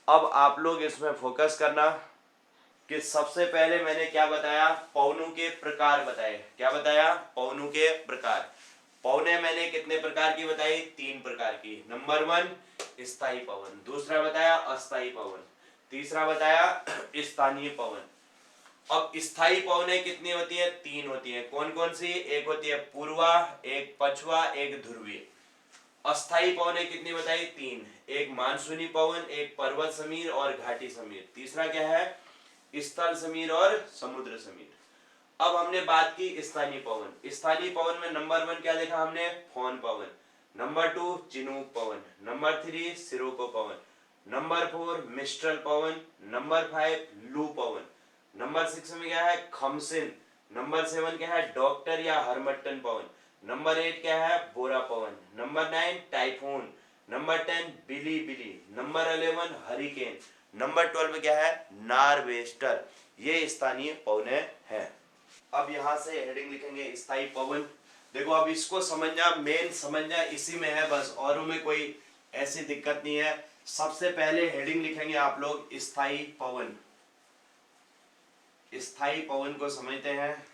अब आप लोग इसमें फोकस करना कि सबसे पहले मैंने क्या बताया, पौनों के प्रकार बताए। क्या बताया? पौनों के प्रकार। पौने मैंने कितने प्रकार की बताई? 3 प्रकार की। नंबर 1 स्थायी पवन, दूसरा बताया अस्थायी पवन, तीसरा बताया स्थानीय पवन। अब स्थायी पवनें कितनी होती है? 3 होती है। कौन कौन सी? एक होती है पूर्वा, एक पछवा, एक ध्रुवीय। अस्थायी पवनें कितनी बताई? 3। एक मानसूनी पवन, एक पर्वत समीर और घाटी समीर, तीसरा क्या है? स्थल समीर और समुद्र समीर। अब हमने बात की स्थानीय पवन। स्थानीय पवन में नंबर 1 क्या देखा हमने? फोन पवन। नंबर 2 चिनूक पवन। नंबर 3 सिरोको पवन। नंबर 4 मिस्ट्रल पवन। नंबर 5 लू पवन। नंबर 6 में क्या है? खमसिन। नंबर 7 क्या है? डॉक्टर या हरमट्टन पवन। नंबर 8 क्या है? बोरा पवन। Number 9 typhoon. Number 10 willy willy. Number 11 hurricane. Number 12 क्या है? नारवेस्टर। ये स्थानीय पवने हैं। अब यहां से हेडिंग लिखेंगे स्थायी पवन। देखो अब इसको समझना, मेन समझना इसी में है बस, औरों में कोई ऐसी दिक्कत नहीं है। सबसे पहले हेडिंग लिखेंगे आप लोग स्थायी पवन। स्थायी पवन को समझते हैं।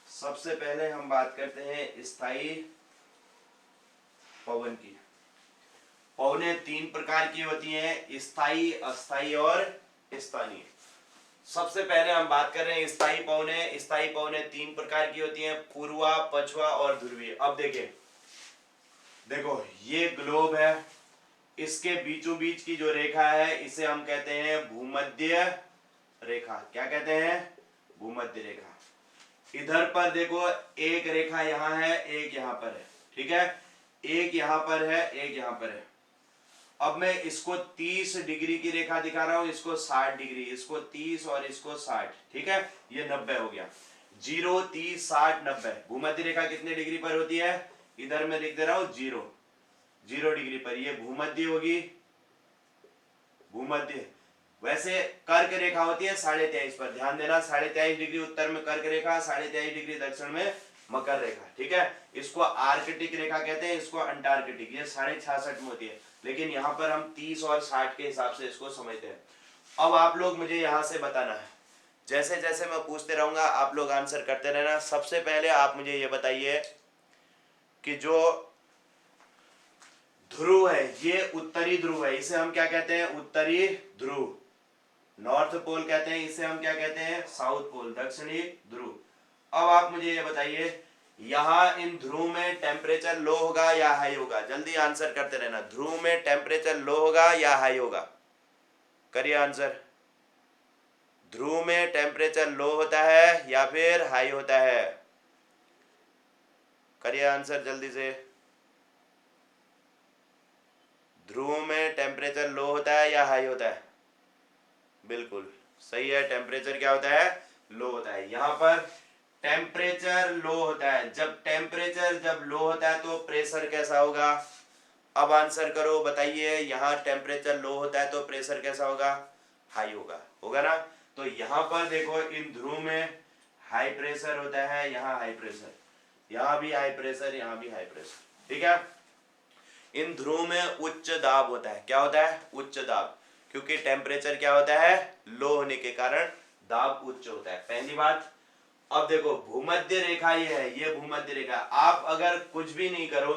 सबसे पहले हम बात करते हैं स्थायी पवन की। पवनें 3 प्रकार की होती हैं, स्थायी, अस्थायी और स्थानीय। सबसे पहले हम बात कर रहे हैं स्थायी पवनें। स्थायी पवनें 3 प्रकार की होती हैं, पूर्वा, पछवा और ध्रुवीय। अब देखिए, देखो ये ग्लोब है, इसके बीचों बीच की जो रेखा है इसे हम कहते हैं भूमध्य रेखा। क्या कहते हैं? भूमध्य रेखा। इधर पर देखो एक रेखा यहां है, एक यहां पर है, ठीक है? एक यहां पर है, एक यहां पर है। अब मैं इसको 30 डिग्री की रेखा दिखा रहा हूं, इसको 60 डिग्री, इसको 30 और इसको 60, ठीक है? ये 90 हो गया। 0, 30, 60, 90। भूमध्य रेखा कितने डिग्री पर होती है? इधर मैं लिख दे रहा हूं 0 डिग्री पर। ये भूमध्य होगी, भूमध्य। वैसे कर्क रेखा होती है 23.5 पर, ध्यान देना। 23.5 डिग्री उत्तर में कर्क रेखा, 23.5 डिग्री दक्षिण में मकर रेखा, ठीक है? इसको आर्कटिक रेखा कहते हैं, इसको अंटार्कटिक। ये 66.5 में होती है, लेकिन यहाँ पर हम 30 और 60 के हिसाब से इसको समझते हैं। अब आप लोग मुझे यहाँ से बताना है, जैसे जैसे मैं पूछते रहूंगा आप लोग आंसर करते रहना। सबसे पहले आप मुझे ये बताइए कि जो ध्रुव है, ये उत्तरी ध्रुव है, इसे हम क्या कहते हैं? उत्तरी ध्रुव। नॉर्थ पोल कहते हैं, इसे हम क्या कहते हैं? साउथ पोल, दक्षिणी ध्रुव। अब आप मुझे ये बताइए, यहां इन ध्रुव में टेम्परेचर लो होगा या हाई होगा? जल्दी आंसर करते रहना। ध्रुव में टेम्परेचर लो होगा या हाई होगा? करिए आंसर। ध्रुव में टेम्परेचर लो होता है या फिर हाई होता है? करिए आंसर जल्दी से। ध्रुव में टेम्परेचर लो होता है या हाई होता है? बिल्कुल सही है, टेम्परेचर क्या होता है? लो होता है। यहाँ पर टेम्परेचर लो होता है। जब टेम्परेचर जब लो होता है तो प्रेशर कैसा होगा? अब आंसर करो, बताइए। यहाँ टेम्परेचर लो होता है तो प्रेशर कैसा होगा? हाई होगा, होगा ना? तो यहाँ पर देखो, इन ध्रुव में हाई प्रेशर होता है, यहाँ हाई प्रेशर, यहाँ भी हाई प्रेशर, यहाँ भी हाई प्रेशर, ठीक है? इन ध्रुव में उच्च दाब होता है। क्या होता है? उच्च दाब, क्योंकि टेम्परेचर क्या होता है? लो होने के कारण दाब उच्च होता है, पहली बात। अब देखो भूमध्य रेखा ये है, ये भूमध्य रेखा। आप अगर कुछ भी नहीं करो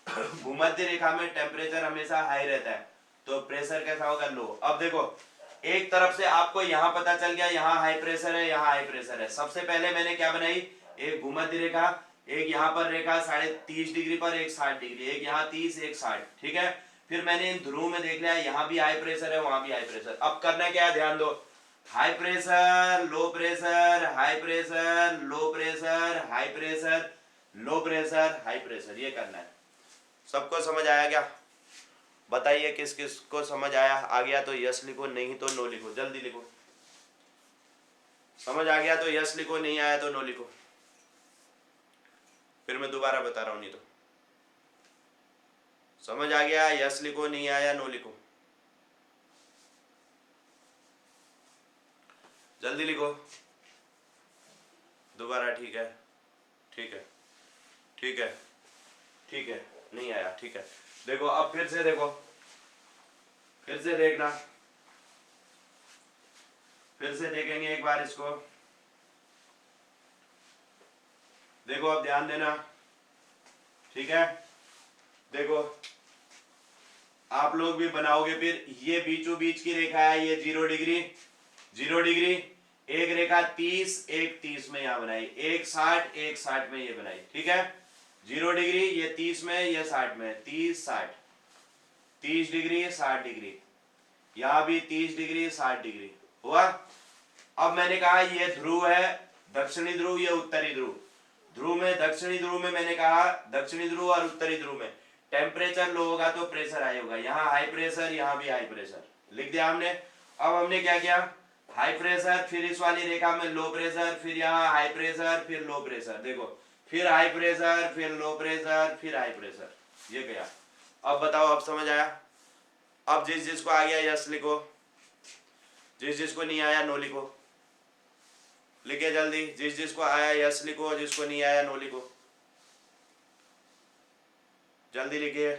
भूमध्य रेखा में टेम्परेचर हमेशा हाई रहता है, तो प्रेशर कैसा होगा? लो। अब देखो, एक तरफ से आपको यहाँ पता चल गया यहाँ हाई प्रेशर है, यहाँ हाई प्रेशर है। सबसे पहले मैंने क्या बनाई? एक भूमध्य रेखा, एक यहाँ पर रेखा 30.5 डिग्री पर, एक 60 डिग्री, एक यहाँ 30, एक 60, ठीक है? फिर मैंने इन ध्रुव में देख लिया, यहाँ भी हाई प्रेशर है, वहां भी हाई प्रेशर। अब करना क्या है? ध्यान दो। High pressure, low pressure, high pressure, low pressure, high pressure, low pressure, high pressure, ये करना है। सबको समझ आया क्या? बताइए किस किस को समझ आया। आ गया तो यस लिखो, नहीं तो नो लिखो, जल्दी लिखो। समझ आ गया तो यस लिखो, नहीं आया तो नो लिखो। फिर मैं दोबारा बता रहा हूं, नहीं तो। समझ आ गया? यस लिखो, नहीं आया नो लिखो, जल्दी लिखो। दोबारा, ठीक है, ठीक है, ठीक है, ठीक है। नहीं आया, ठीक है। देखो अब फिर से देखो, फिर से देखना, फिर से देखेंगे एक बार इसको। देखो अब ध्यान देना, ठीक है। देखो आप लोग भी बनाओगे फिर, ये बीचों बीच की रेखा है, ये 0 डिग्री, 0 डिग्री, एक रेखा 30, एक 30 में यहाँ बनाई, एक 60, एक 60 में ये बनाई, ठीक है। 0 डिग्री, ये 30 में, ये 60 में, 30 60, 30 डिग्री 60 डिग्री, यहाँ भी 30 डिग्री 60 डिग्री हुआ। अब मैंने कहा ये ध्रुव है, दक्षिणी ध्रुव, ये उत्तरी ध्रुव। ध्रुव में, दक्षिणी ध्रुव में मैंने कहा, दक्षिणी ध्रुव और उत्तरी ध्रुव में टेम्परेचर लो होगा तो प्रेशर हाई होगा। यहाँ हाई प्रेशर, यहाँ भी हाई प्रेशर, लिख दिया हमने। अब हमने क्या किया, हाई प्रेशर, फिर इस वाली रेखा में लो प्रेशर, फिर यहाँ हाई प्रेशर, फिर लो प्रेशर, देखो फिर हाई प्रेशर, फिर लो प्रेशर, फिर हाई प्रेशर, ये गया। अब बताओ, अब समझ आया? अब जिस जिसको आ गया यस लिखो, जिस जिसको नहीं आया नो लिखो, लिखे जल्दी। जिस जिसको आया यस लिखो, जिसको नहीं आया नो लिखो, जल्दी लिखिए।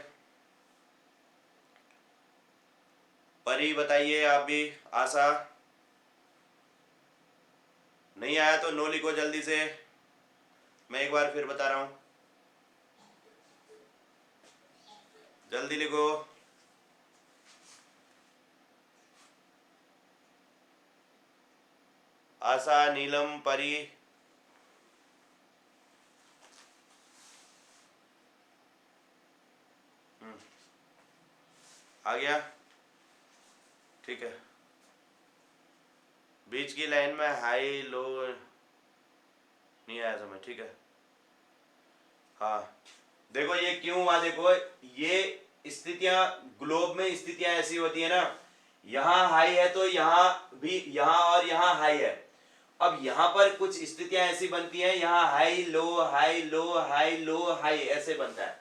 परी बताइए आप भी, आशा नहीं आया तो नो लिखो जल्दी से, मैं एक बार फिर बता रहा हूं, जल्दी लिखो। आशा, नीलम, परी, आ गया, ठीक है। बीच की लाइन में हाई लो नहीं आया समझ, ठीक है। हाँ देखो ये क्यों हुआ, देखो ये स्थितियां, ग्लोब में स्थितियां ऐसी होती है ना, यहाँ हाई है तो यहाँ भी, यहाँ और यहाँ हाई है। अब यहाँ पर कुछ स्थितियां ऐसी बनती हैं, यहाँ high low high low high low high ऐसे बनता है।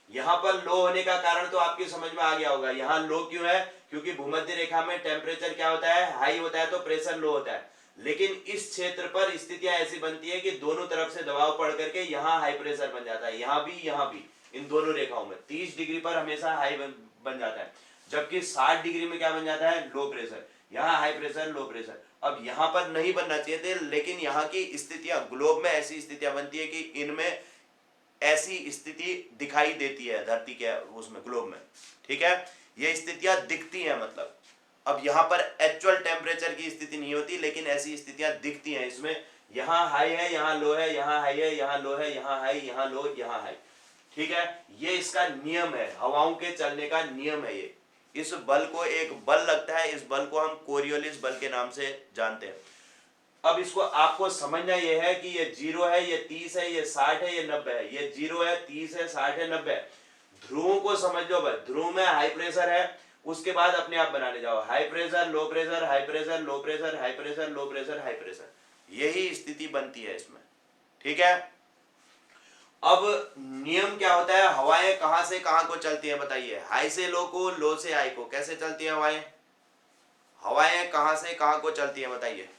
यहाँ पर लो होने का कारण तो आपकी समझ में आ गया होगा। यहाँ लो क्यों है, क्योंकि भूमध्य रेखा में टेम्परेचर क्या होता है, हाई होता है तो प्रेशर लो होता है। लेकिन इस क्षेत्र पर स्थितियां ऐसी बनती है कि दोनों तरफ से दबाव पड़ करके यहाँ हाई प्रेशर बन जाता है, यहाँ भी, इन दोनों रेखाओं में 30 डिग्री पर हमेशा हाई बन जाता है, जबकि 60 डिग्री में क्या बन जाता है, लो प्रेशर। यहाँ हाई प्रेशर लो प्रेशर। अब यहाँ पर नहीं बनना चाहिए थे, लेकिन यहाँ की स्थितियां, ग्लोब में ऐसी स्थितियां बनती है कि इनमें ऐसी स्थिति दिखाई देती है धरती के उसमें, ग्लोब में, ठीक है। ये स्थितियां दिखती हैं, मतलब अब यहाँ पर एक्चुअल टेम्परेचर की स्थिति नहीं होती, लेकिन ऐसी स्थितियां दिखती हैं इसमें। यहाँ हाई है, यहाँ लो है, यहाँ हाई है, यहाँ लो है, यहाँ हाई, यहाँ लो, यहाँ हाई, ठीक है। ये इसका नियम है, हवाओं के चलने का नियम है ये। इस बल को एक बल लगता है, इस बल को हम कोरियोलिस बल के नाम से जानते हैं। अब इसको आपको समझना यह है कि ये 0 है, ये 30 है, ये 60 है, ये 90 है, ये 0 है, 30 है, 60 है, 90 है। ध्रुवों को समझ लो भाई, ध्रुव में हाई प्रेशर है, उसके बाद अपने आप बनाने जाओ, high pressure low pressure, high pressure low pressure, high pressure low pressure, high pressure, यही स्थिति बनती है इसमें, ठीक है। अब नियम क्या होता है, हवाएं कहां से कहां को चलती हैं बताइए, हाई से लो को, लो से हाई को, कैसे चलती हैं हवाएं? हवाएं कहां से कहां को चलती हैं बताइए,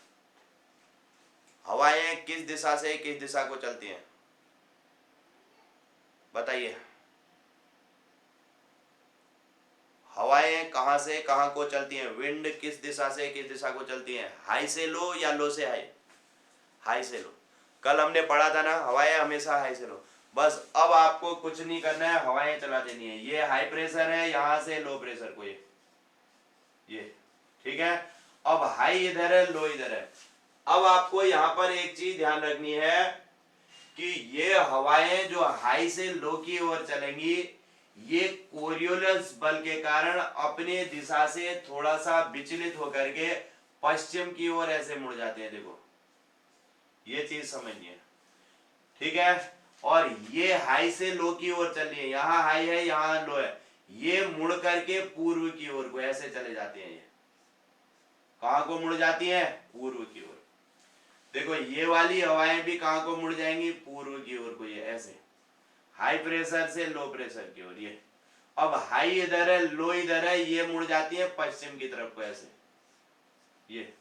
हवाएं किस दिशा से किस दिशा को चलती हैं बताइए। हवाएं कहां से कहां को चलती हैं, विंड किस दिशा से किस दिशा को चलती हैं, हाई से लो या लो से हाई? हाई से लो। कल हमने पढ़ा था ना, हवाएं हमेशा हाई से लो। बस अब आपको कुछ नहीं करना है, हवाएं चला देनी है। ये हाई प्रेशर है, यहां से लो प्रेशर को, ये ठीक है। अब हाई इधर है, लो इधर है। अब आपको यहां पर एक चीज ध्यान रखनी है कि ये हवाएं जो हाई से लो की ओर चलेंगी, ये कोरियोलिस बल के कारण अपने दिशा से थोड़ा सा विचलित होकर के पश्चिम की ओर ऐसे मुड़ जाते हैं, देखो ये चीज समझिए, ठीक है। और ये हाई से लो की ओर चल रही है, यहाँ हाई है यहाँ लो है, ये मुड़ करके पूर्व की ओर को ऐसे चले जाते हैं। ये कहां को मुड़ जाती हैं, पूर्व की ओर। देखो ये वाली हवाएं भी कहां को मुड़ जाएंगी, पूर्व की ओर को, ये ऐसे हाई प्रेशर से लो प्रेशर की ओर। ये अब हाई इधर है, लो इधर है, ये मुड़ जाती है पश्चिम की तरफ को ऐसे, ये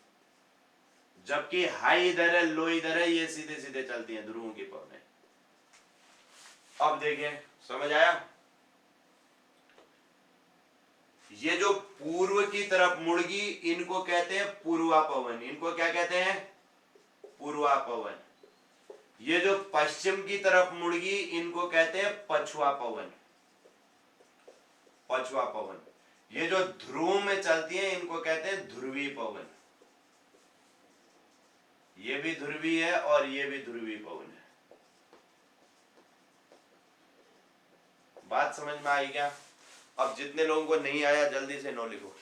जबकि हाई इधर है, लो इधर है, ये सीधे सीधे चलती हैं ध्रुवों की पवनें। अब देखिए समझ आया, ये जो पूर्व की तरफ मुड़गी इनको कहते हैं पूर्वा पवन। इनको क्या कहते हैं? पूर्वा पवन। ये जो पश्चिम की तरफ मुड़गी इनको कहते हैं पछुआ पवन। पछुआ पवन। ये जो ध्रुव में चलती है इनको कहते हैं ध्रुवी पवन। ये भी ध्रुवी है और ये भी ध्रुवी पवन है। बात समझ में आई क्या? अब जितने लोगों को नहीं आया जल्दी से नो लिखो।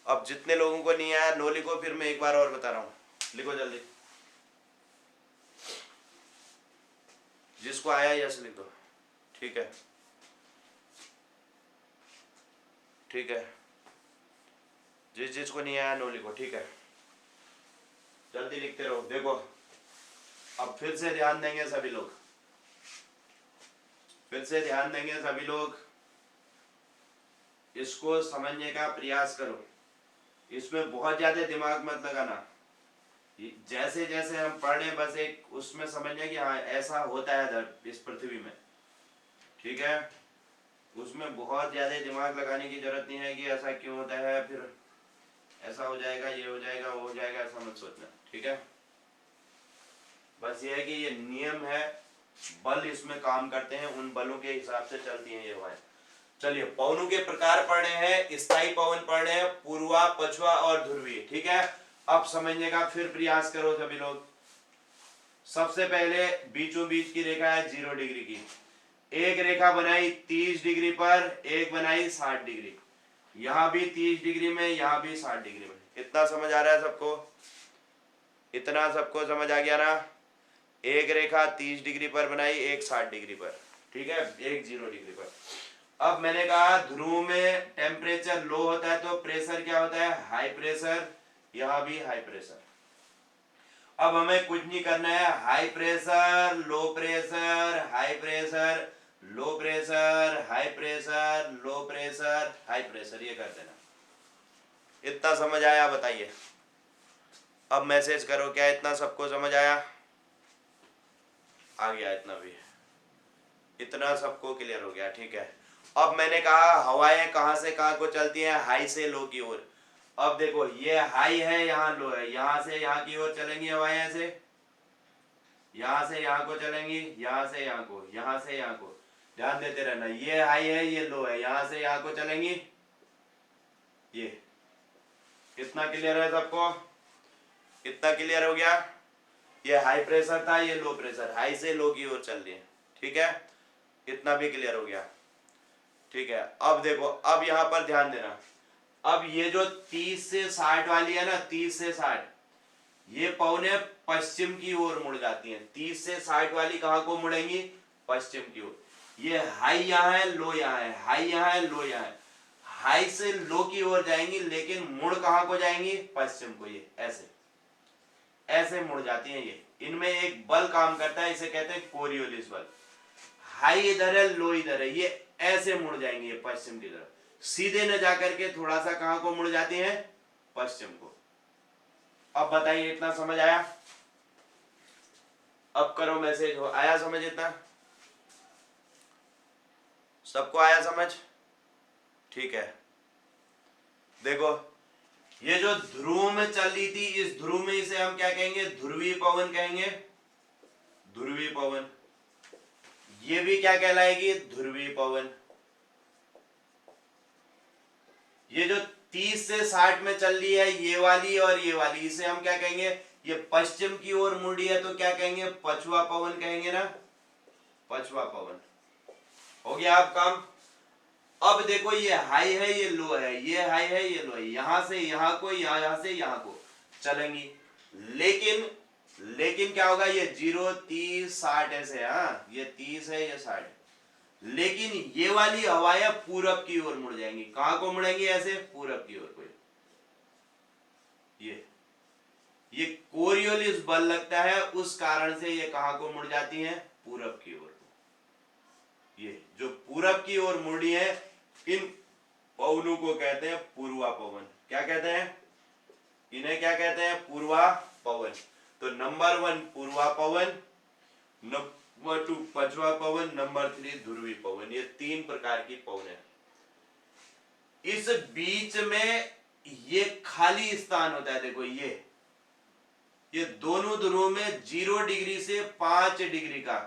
अब जितने लोगों को नहीं आया नो लिखो, फिर मैं एक बार और बता रहा हूं, लिखो जल्दी। जिसको आया यस लिख दो। ठीक है, ठीक है। जिसको नहीं आया नो लिखो। ठीक है, जल्दी लिखते रहो। देखो अब फिर से ध्यान देंगे सभी लोग, फिर से ध्यान देंगे सभी लोग। इसको समझने का प्रयास करो। इसमें बहुत ज्यादा दिमाग मत लगाना। जैसे जैसे हम पढ़ रहे हैं बस एक उसमें समझने कि हाँ ऐसा होता है इस पृथ्वी में। ठीक है, उसमें बहुत ज्यादा दिमाग लगाने की जरूरत नहीं है कि ऐसा क्यों होता है, फिर ऐसा हो जाएगा, ये हो जाएगा, वो हो जाएगा, ऐसा मत सोचना। ठीक है, बस ये है कि ये नियम है, बल इसमें काम करते हैं, उन बलों के हिसाब से चलती हैं ये हवाएं। चलिए पवनों के प्रकार पढ़ रहे हैं, स्थायी पवन पढ़ रहे हैं, पूर्वा, पछुआ और ध्रुवीय। ठीक है, अब समझने का फिर प्रयास करो सभी लोग। सबसे पहले बीचों बीच की रेखा है 0 डिग्री की। एक रेखा बनाई 30 डिग्री पर, एक बनाई 60 डिग्री। यहां भी 30 डिग्री में, यहां भी 60 डिग्री में। इतना समझ आ रहा है सबको? इतना सबको समझ आ गया ना? एक रेखा 30 डिग्री पर बनाई, एक 60 डिग्री पर। ठीक है, एक 0 डिग्री पर। अब मैंने कहा ध्रुव में टेम्परेचर लो होता है तो प्रेशर क्या होता है? High pressure. यहां भी हाई प्रेशर। अब हमें कुछ नहीं करना है, high pressure, low pressure, high pressure, low pressure, high pressure, low pressure, high pressure, ये कर देना। इतना समझ आया? बताइए। अब मैसेज करो, क्या इतना सबको समझ आया? आ गया इतना भी, इतना सबको क्लियर हो गया। ठीक है, अब मैंने कहा हवाएं कहां से कहां को चलती हैं? हाई से लो की ओर। अब देखो ये हाई है, यहाँ लो है, यहां से यहाँ की ओर चलेंगी हवाएं, ऐसे यहां से यहाँ को चलेंगी, यहां से यहाँ को, यहां से यहाँ को। ध्यान देते रहना, ये हाई है, ये लो है, यहां से यहाँ को चलेंगी। ये कितना क्लियर है सबको? इतना क्लियर हो गया? ये हाई प्रेशर था, ये लो प्रेशर, हाई से लो की ओर चल रही है। ठीक है, इतना भी क्लियर हो गया। ठीक है, अब देखो, अब यहां पर ध्यान देना। अब ये जो 30 से 60 वाली है ना, 30 से 60, ये पौने पश्चिम की ओर मुड़ जाती हैं। 30 से 60 वाली कहां को मुड़ेंगी? पश्चिम की ओर। ये हाई यहाँ है, लो यहाँ है, हाई यहाँ है, लो यहाँ है। हाई से लो की ओर जाएंगी, लेकिन मुड़ कहां को जाएंगी? पश्चिम को। ये ऐसे ऐसे मुड़ जाती हैं। ये इनमें एक बल काम करता है, इसे कहते हैं कोरियोलिस बल। हाई इधर है, लो इधर है, ये ऐसे मुड़ जाएंगे ये पश्चिम की तरफ। सीधे न जाकर के थोड़ा सा कहां को मुड़ जाती हैं? पश्चिम को। अब बताइए, इतना समझ आया? अब करो मैसेज, हो आया समझ? इतना सबको आया समझ? ठीक है, देखो ये जो ध्रुव में चल रही थी, इस ध्रुव में इसे हम क्या कहेंगे? ध्रुवीय पवन कहेंगे। ध्रुवीय पवन। ये भी क्या कहलाएगी? ध्रुवीय पवन। ये जो 30 से 60 में चल रही है, ये वाली और ये वाली, इसे हम क्या कहेंगे? ये पश्चिम की ओर मुड़ी है तो क्या कहेंगे? पछुआ पवन कहेंगे ना, पछुआ पवन। हो गया अब काम। अब देखो ये हाई है, ये लो है, ये हाई है, ये लो है, यहां से यहां को, यहां से यहां को चलेंगी। लेकिन क्या होगा? ये 0, 30, 60 ऐसे, हाँ ये 30 है, ये 60। लेकिन ये वाली हवाएं पूरब की ओर मुड़ जाएंगी। कहां को मुड़ेंगी? ऐसे पूरब की ओर को। ये कोरियोलिस बल लगता है, उस कारण से ये कहां को मुड़ जाती हैं? पूरब की ओर को। ये जो पूरब की ओर मुड़ी है, इन पवनों को कहते हैं पूर्वा पवन। क्या कहते हैं? इन्हें क्या कहते हैं? पूर्वा पवन। तो नंबर 1 पूर्वा पवन, नंबर 2 पछुआ पवन, नंबर 3 ध्रुवी पवन। ये 3 प्रकार की पवन है। इस बीच में ये खाली स्थान होता है, देखो ये दोनों ध्रुव में 0 डिग्री से 5 डिग्री का,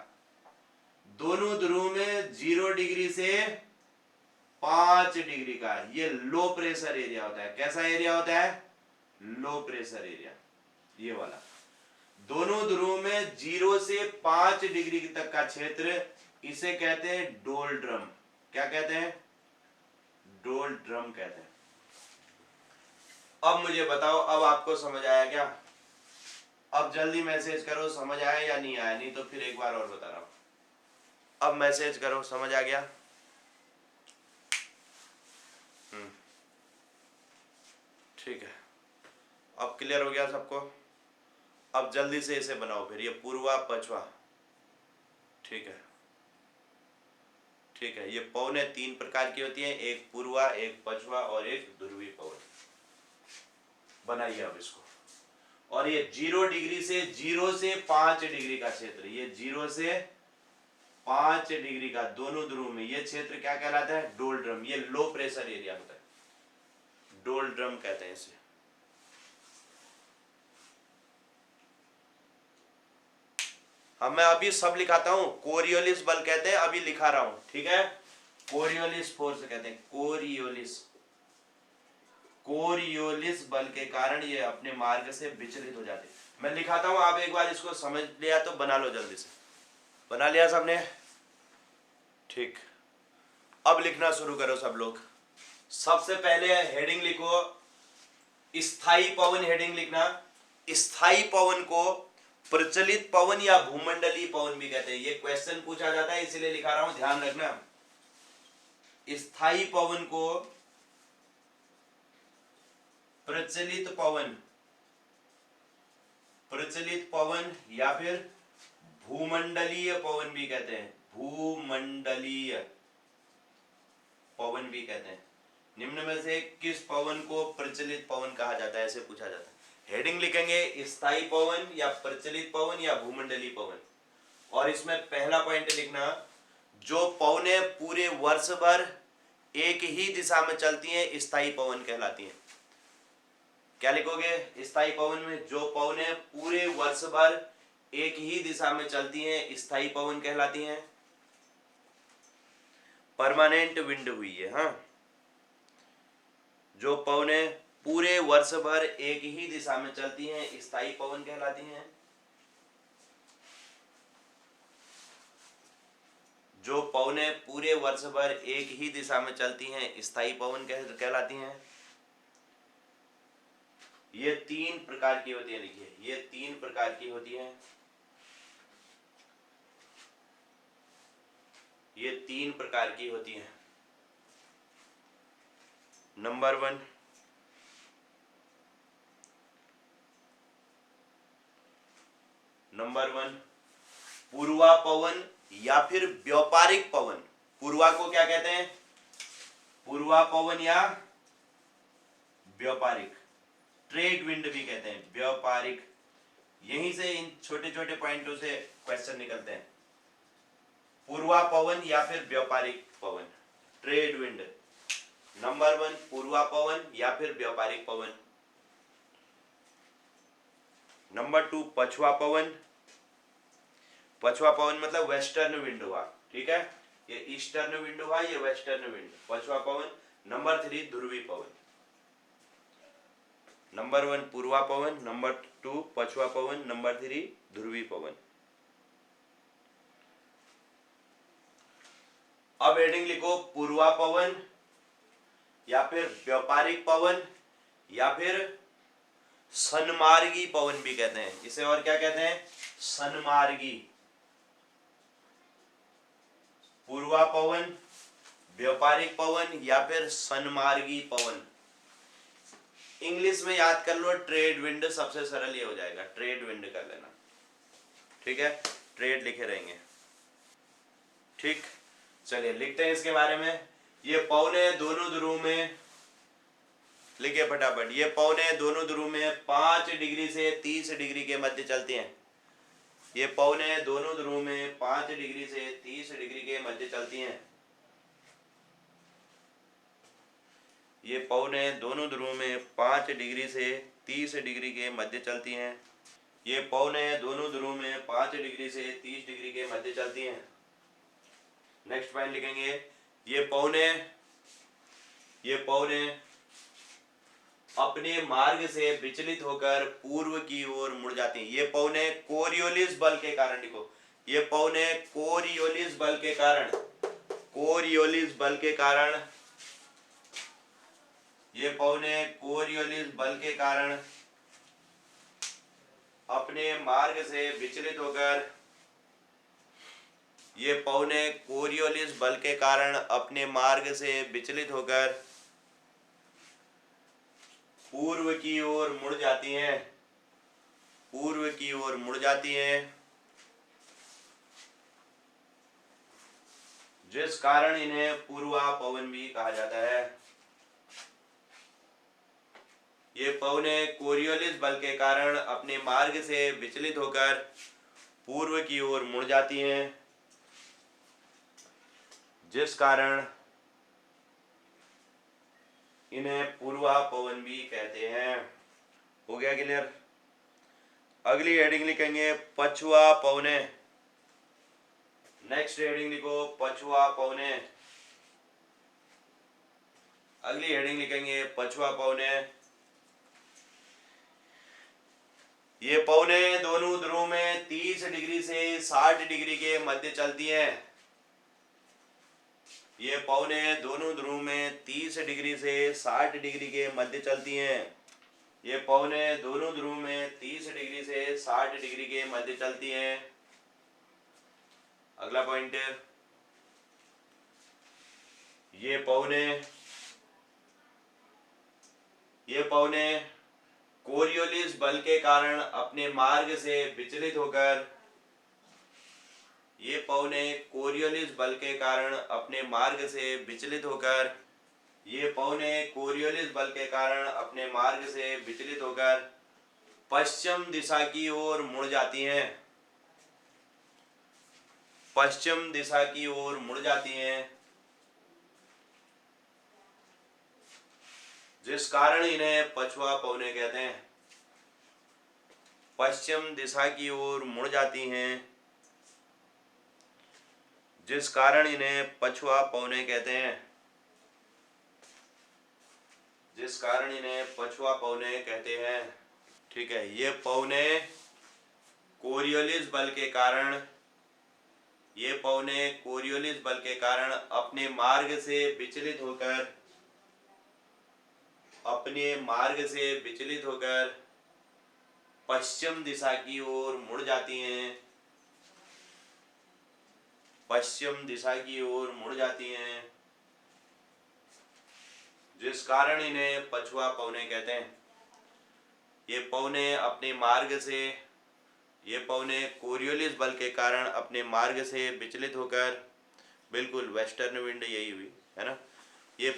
दोनों ध्रुव में 0 डिग्री से 5 डिग्री का ये लो प्रेशर एरिया होता है। कैसा एरिया होता है? लो प्रेशर एरिया, ये वाला। दोनों ध्रुव में 0 से 5 डिग्री तक का क्षेत्र, इसे कहते हैं डोल्ड्रम। क्या कहते हैं? डोल्ड्रम कहते हैं। अब मुझे बताओ, अब आपको समझ आया क्या? अब जल्दी मैसेज करो समझ आया या नहीं आया, नहीं तो फिर एक बार और बता रहा हूं। अब मैसेज करो समझ आ गया? ठीक है, अब क्लियर हो गया सबको? अब जल्दी से इसे बनाओ फिर, ये पूर्वा पछवा। ठीक है, ठीक है। ये पवनें 3 प्रकार की होती हैं, एक पूर्वा, एक पछवा और एक ध्रुवी पवन। बनाइए अब इसको। और ये 0 डिग्री से 5 डिग्री का क्षेत्र, ये 0 से 5 डिग्री का दोनों ध्रुव में ये क्षेत्र क्या कहलाता है? डोल्ड्रम। ये लो प्रेशर एरिया होता है, डोल्ड्रम कहते हैं इसे। अब मैं अभी सब लिखाता हूं। कोरियोलिस बल कहते हैं, अभी लिखा रहा हूं, ठीक है? कोरियोलिस फोर्स कहते हैं, कोरियोलिस बल के कारण ये अपने मार्ग से विचलित हो जाते हैं। मैं लिखाता हूं, आप एक बार इसको समझ लिया तो बना लो जल्दी से। बना लिया सबने? ठीक, अब लिखना शुरू करो सब लोग। सबसे पहले हेडिंग लिखो, स्थायी पवन। हेडिंग लिखना, स्थायी पवन को प्रचलित पवन या भूमंडलीय पवन भी कहते हैं। ये क्वेश्चन पूछा जाता है इसलिए लिखा रहा हूं, ध्यान रखना। स्थायी पवन को प्रचलित पवन या फिर भूमंडलीय पवन भी कहते हैं, भूमंडलीय पवन भी कहते हैं। निम्न में से किस पवन को प्रचलित पवन कहा जाता है, ऐसे पूछा जाता है। हेडिंग लिखेंगे, स्थायी पवन या प्रचलित पवन या भूमंडलीय पवन। और इसमें पहला पॉइंट लिखना, जो पवनें पूरे वर्ष भर एक ही दिशा में चलती हैं स्थायी पवन कहलाती हैं। क्या लिखोगे? स्थायी पवन में जो पवनें पूरे वर्ष भर एक ही दिशा में चलती हैं स्थायी पवन कहलाती हैं। परमानेंट विंड हुई है, हाँ। जो पवनें पूरे वर्ष भर एक ही दिशा में चलती हैं स्थायी पवन कहलाती हैं। जो पवनें पूरे वर्ष भर एक ही दिशा में चलती हैं स्थायी पवन कहलाती हैं। ये 3 प्रकार की होती है, लिखिए, ये 3 प्रकार की होती हैं। ये 3 प्रकार की होती हैं। नंबर 1, पूर्वा पवन या फिर व्यापारिक पवन। पूर्वा को क्या कहते हैं? पूर्वा पवन या व्यापारिक, ट्रेड विंड भी कहते हैं, व्यापारिक। यहीं से इन छोटे छोटे पॉइंटों से क्वेश्चन निकलते हैं। पूर्वा पवन या फिर व्यापारिक पवन, ट्रेड विंड। नंबर 1, पूर्वा पवन या फिर व्यापारिक पवन। नंबर 2, पछवा पवन। पछवा पवन मतलब वेस्टर्न विंड हुआ, ठीक है? ये ईस्टर्न विंड हुआ, ये वेस्टर्न विंड, पछवा पवन। नंबर 3, ध्रुवी पवन। नंबर 1 पूर्वा पवन, नंबर 2 पछवा पवन, नंबर 3 ध्रुवी पवन। अब हेडिंग लिखो, पूर्वा पवन या फिर व्यापारिक पवन या फिर सन्मार्गी पवन भी कहते हैं। इसे और क्या कहते हैं? सन्मार्गी। पूर्वा पवन, व्यापारिक पवन या फिर सन्मार्गी पवन। इंग्लिश में याद कर लो, ट्रेड विंड, सबसे सरल ये हो जाएगा, ट्रेड विंड कर लेना, ठीक है? ट्रेड लिखे रहेंगे, ठीक। चलिए लिखते हैं इसके बारे में। ये पवनें दोनों ध्रुव में, लिखिए फटाफट, ये पवनें दोनों ध्रुव में 5 डिग्री से 30 डिग्री के मध्य चलती हैं। ये पवनें दोनों ध्रुव में 5 डिग्री से 30 डिग्री के मध्य चलती हैं। ये पौने दोनों ध्रुव में 5 डिग्री से 30 डिग्री के मध्य चलती हैं। ये पौने दोनों ध्रुव में 5 डिग्री से 30 डिग्री के मध्य चलती हैं। नेक्स्ट पॉइंट लिखेंगे, ये पौने अपने मार्ग से विचलित होकर पूर्व की ओर मुड़ जाती हैं। ये पौने कोरियोलिस बल के कारण, लिखो, ये पौने कोरियोलिस बल के कारण, ये पौने कोरियोलिस बल के कारण अपने मार्ग से विचलित होकर, ये पौने कोरियोलिस बल के कारण अपने मार्ग से विचलित होकर पूर्व की ओर मुड़ जाती हैं, जिस कारण इन्हें पूर्वा पवन भी कहा जाता है। ये पौने कोरियोलिस बल के कारण अपने मार्ग से विचलित होकर पूर्व की ओर मुड़ जाती हैं, जिस कारण इन्हें पूर्वा पवन भी कहते हैं। हो गया क्लियर? अगली हेडिंग लिखेंगे पछुआ पवने। नेक्स्ट हेडिंग लिखो पछुआ पवने। अगली हेडिंग लिखेंगे पछुआ पवने। ये पौने दोनों ध्रुव में 30 डिग्री से 60 डिग्री के मध्य चलती हैं। ये पौने दोनों ध्रुव में 30 डिग्री से 60 डिग्री के मध्य चलती हैं। ये पौने दोनों ध्रुव में 30 डिग्री से 60 डिग्री के मध्य चलती हैं। अगला पॉइंट, ये पौने कोरियोलिस बल के कारण अपने मार्ग से विचलित होकर, ये पौने कोरियोलिस बल के कारण अपने मार्ग से विचलित होकर, ये पौने कोरियोलिस बल के कारण अपने मार्ग से विचलित होकर पश्चिम दिशा की ओर मुड़ जाती हैं, पश्चिम दिशा की ओर मुड़ जाती हैं, जिस कारण इन्हें पछुआ पवने कहते हैं। पश्चिम दिशा की ओर मुड़ जाती हैं, जिस कारण इन्हें पछुआ पवने कहते हैं, जिस कारण इन्हें पछुआ पवने कहते हैं। ठीक है, ये पवने कोरियोलिस बल के कारण, ये पौने कोरियोलिस बल के कारण अपने मार्ग से विचलित होकर, अपने मार्ग से विचलित होकर पश्चिम दिशा की ओर मुड़ जाती हैं, पश्चिम दिशा की ओर मुड़ जाती हैं, जिस कारण इन्हें पछुआ पवने कहते हैं। ये पौने अपने मार्ग से, ये पौने कोरियोलिस बल के कारण अपने मार्ग से विचलित होकर, बिल्कुल वेस्टर्न विंड यही हुई है ना। ये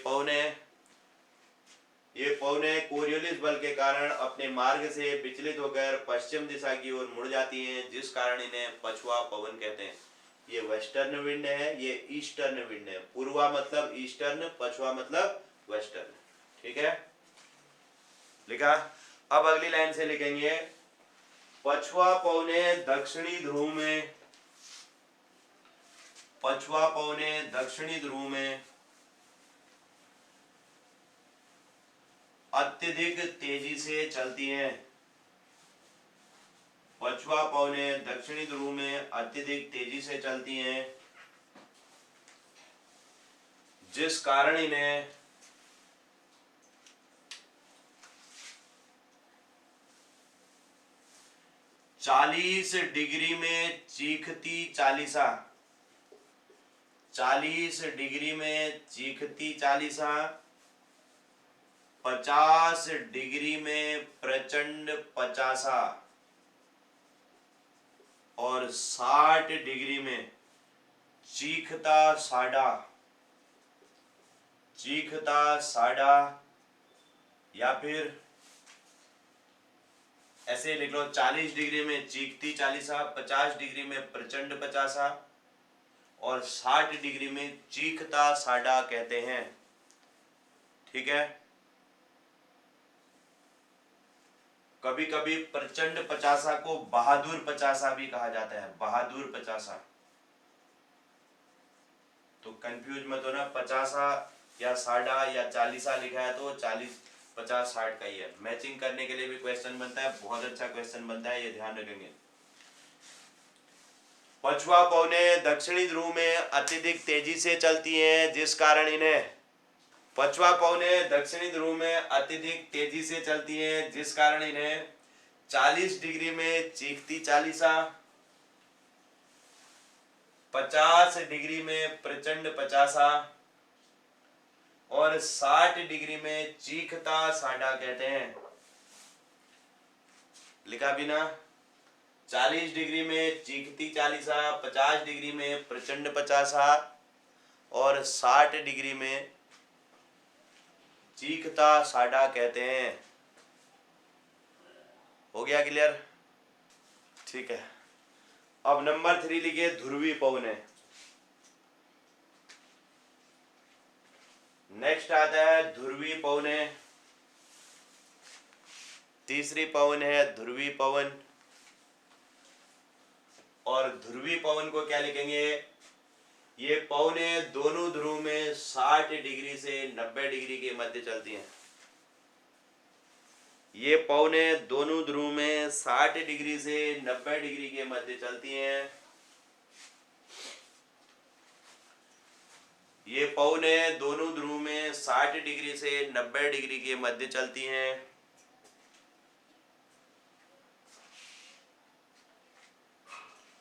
पौने कोरियोलिस बल के कारण अपने मार्ग से विचलित होकर पश्चिम दिशा की ओर मुड़ जाती हैं, जिस कारण इन्हें पछुआ पवन कहते हैं। ये वेस्टर्न विंड है, ये ईस्टर्न विंड है। पूर्वा मतलब ईस्टर्न, पछुआ मतलब वेस्टर्न। ठीक है, लिखा। अब अगली लाइन से लिखेंगे पछुआ पवने दक्षिणी ध्रुव में, पछुआ पवने दक्षिणी ध्रुव में अत्यधिक तेजी से चलती हैं। पछुआ पवने दक्षिणी ध्रुव में अत्यधिक तेजी से चलती हैं, जिस कारण इन्हें चालीस डिग्री में चीखती चालीसा, 40 डिग्री में चीखती चालीसा, 50 डिग्री में प्रचंड पचासा और 60 डिग्री में चीखता साडा, चीखता साडा, या फिर ऐसे लिख लो 40 डिग्री में चीखती चालीसा, 50 डिग्री में प्रचंड पचासा और 60 डिग्री में चीखता साडा कहते हैं। ठीक है। कभी कभी प्रचंड पचासा को बहादुर पचासा भी कहा जाता है, बहादुर पचासा। तो कंफ्यूज मत होना, पचासा या साढ़ा या चालीसा लिखा है तो 40 50 60 का ही है। मैचिंग करने के लिए भी क्वेश्चन बनता है, बहुत अच्छा क्वेश्चन बनता है, ये ध्यान रखेंगे। पछुआ पवनें दक्षिणी ध्रुव में अत्यधिक तेजी से चलती हैं, जिस कारण इन्हें पछुआ पवनें दक्षिणी ध्रुव में अत्यधिक तेजी से चलती हैं, जिस कारण इन्हें 40 डिग्री में चीखती चालीसा, 50 डिग्री में प्रचंड पचासा और 60 डिग्री में चीखता साडा कहते हैं। लिखा बिना, 40 डिग्री में चीखती चालीसा, 50 डिग्री में प्रचंड पचासा और 60 डिग्री में चीखता साडा कहते हैं। हो गया क्लियर? ठीक है। अब नंबर 3 लिखिए, ध्रुवी पवनें। नेक्स्ट आता है ध्रुवी पवनें। तीसरी पवन है ध्रुवी पवन। और ध्रुवी पवन को क्या लिखेंगे? ये पवनें दोनों ध्रुव में 60 डिग्री से 90 डिग्री के मध्य चलती हैं। ये पवनें दोनों ध्रुव में 60 डिग्री से 90 डिग्री के मध्य चलती हैं। ये पवनें दोनों ध्रुव में 60 डिग्री से 90 डिग्री के मध्य चलती हैं।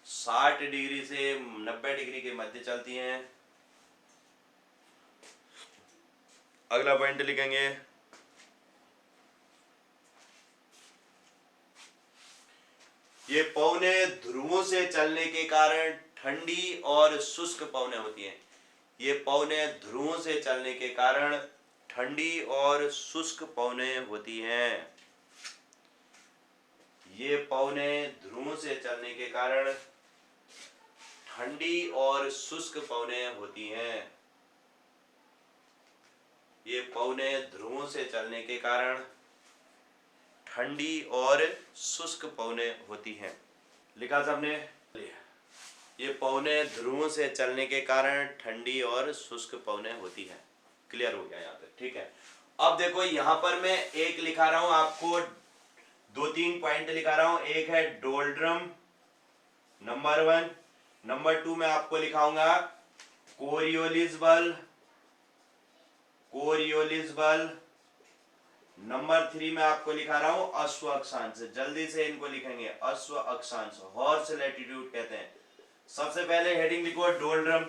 साठ डिग्री से 90 डिग्री के मध्य चलती हैं। अगला पॉइंट लिखेंगे, ये पवनें ध्रुवों से चलने के कारण ठंडी और शुष्क पवनें होती हैं। ये पवनें ध्रुवों से चलने के कारण ठंडी और शुष्क पवनें होती हैं। ये पवनें ध्रुवों से चलने के कारण ठंडी और शुष्क पवनें होती हैं। ये पवनें ध्रुवों से चलने के कारण ठंडी और शुष्क पवनें होती हैं। लिखा सबने? ये पवनें ध्रुवों से चलने के कारण ठंडी और शुष्क पवनें होती हैं। क्लियर हो गया यहाँ पे? ठीक है। अब देखो यहाँ पर मैं एक लिखा रहा हूं आपको, 2-3 पॉइंट लिखा रहा हूं। एक है डोल्ड्रम, नंबर 1। नंबर 2 में आपको लिखाऊंगा कोरियोलिस बल, कोरियोलिस बल। नंबर 3 में आपको लिखा रहा हूं अश्व अक्षांश। जल्दी से इनको लिखेंगे, अश्व अक्षांश, हॉर्स लैटिट्यूड कहते हैं। सबसे पहले हेडिंग लिखो डोल्ड्रम।